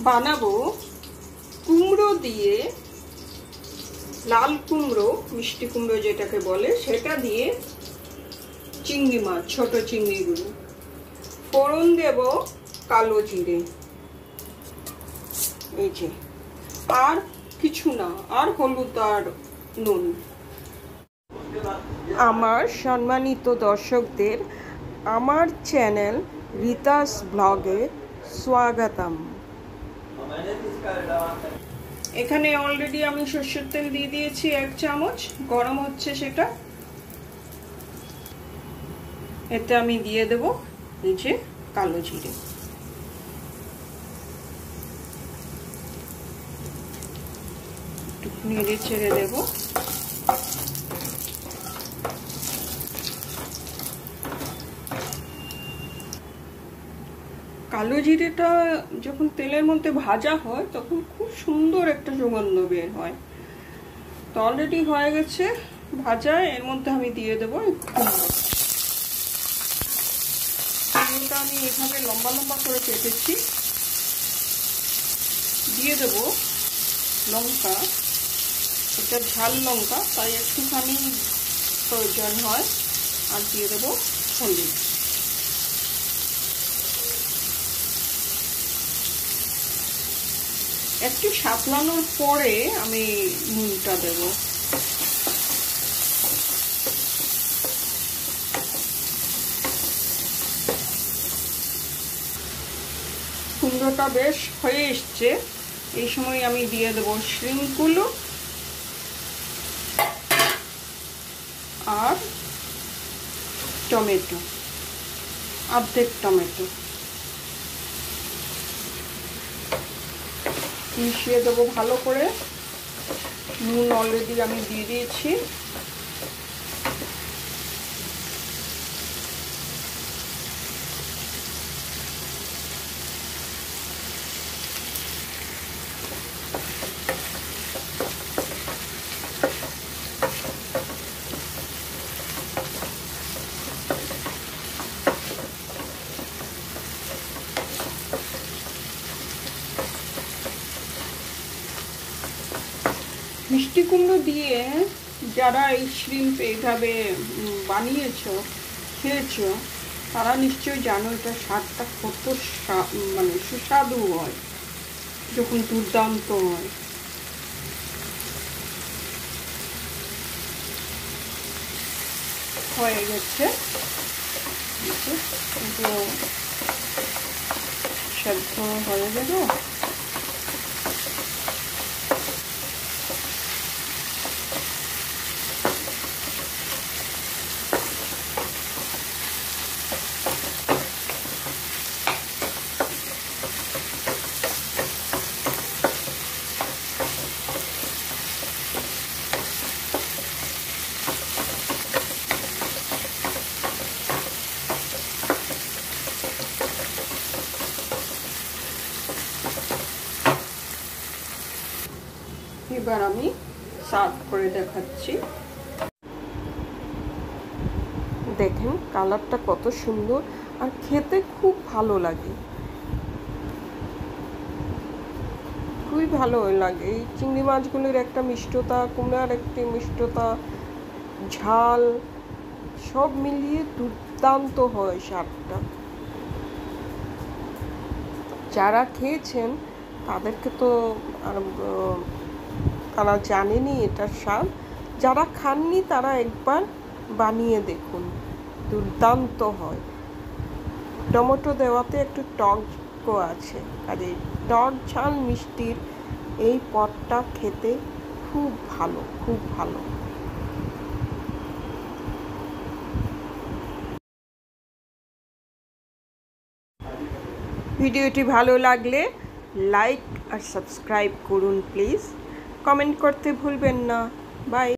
বানাবো কুমড়ো দিয়ে, লাল কুমড়ো, মিষ্টি কুমড়ো যেটাকে বলে, সেটা দিয়ে চিংড়ি মাছ, ছোট চিংড়িগুলো। ফোড়ন দেব কালো জিরে, এই যে, আর কিছু না, আর হলুদ আর নুন। আমার সম্মানিত দর্শকদের আমার চ্যানেল রিতাস ব্লগে স্বাগতম। এখানে অলরেডি আমি সরষের তেল দিয়ে দিয়েছি 1 চামচ, গরম হচ্ছে সেটা। এতে আমি দিয়ে দেব এই যে কালো জিরে। একটু নেড়ে চেড়ে দেব। কালো জিরেটা যখন তেলের মধ্যে ভাজা হয় তখন খুব সুন্দর একটা সুগন্ধ বের হয়। তো অলরেডি হয়ে গেছে ভাজা। এর মধ্যে আমি দিয়ে দেবো কুমড়োটা। আমি এভাবে লম্বা লম্বা করে কেটেছি। দিয়ে দেব লঙ্কা, এটা ঝাল লঙ্কা, তাই একটুখানি প্রয়োজন হয়। আর দিয়ে দেবো হলুদ। একটু সাঁতলানোর পরে আমি নুনটা দেব। কুমড়োটা বেশ হয়ে এসছে। এই সময় আমি দিয়ে দেব শ্রিম্পগুলো আর টমেটো, অর্ধেক টমেটো মিশিয়ে দেবো ভালো করে। নুন অলরেডি আমি দিয়ে দিয়েছি। মিষ্টি কুমড়ো দিয়ে যারা এই শ্রিম্প এইভাবে বানিয়েছো, খেয়েছো, তারা নিশ্চয়ই জানো এটা স্বাদটা কত মানে সুস্বাদু হয়, যখন দুর্দান্ত হয়। হয়ে গেছে, সেদ্ধ হয়ে গেল। এবার আমি সার্ভ করে দেখাচ্ছি। দেখেন কালারটা কত সুন্দর, আর খেতে খুব ভালো লাগে, খুবই ভালো লাগে। এই চিংড়ি মাছগুলির একটা মিষ্টতা, কুমড়ার একটি মিষ্টতা, ঝাল, সব মিলিয়ে দুর্দান্ত হয় স্বাদটা। যারা খেয়েছেন তাদেরকে তো আর তারা জানেনি এটার স্বাদ। যারা খাননি তারা একবার বানিয়ে দেখুন, দুর্দান্ত হয়। টমেটো দেওয়াতে একটু টকও আছে, আর এই টক ঝাল মিষ্টির এই পদটা খেতে খুব ভালো, খুব ভালো। ভিডিওটি ভালো লাগলে লাইক আর সাবস্ক্রাইব করুন প্লিজ। কমেন্ট করতে ভুলবেন না। বাই।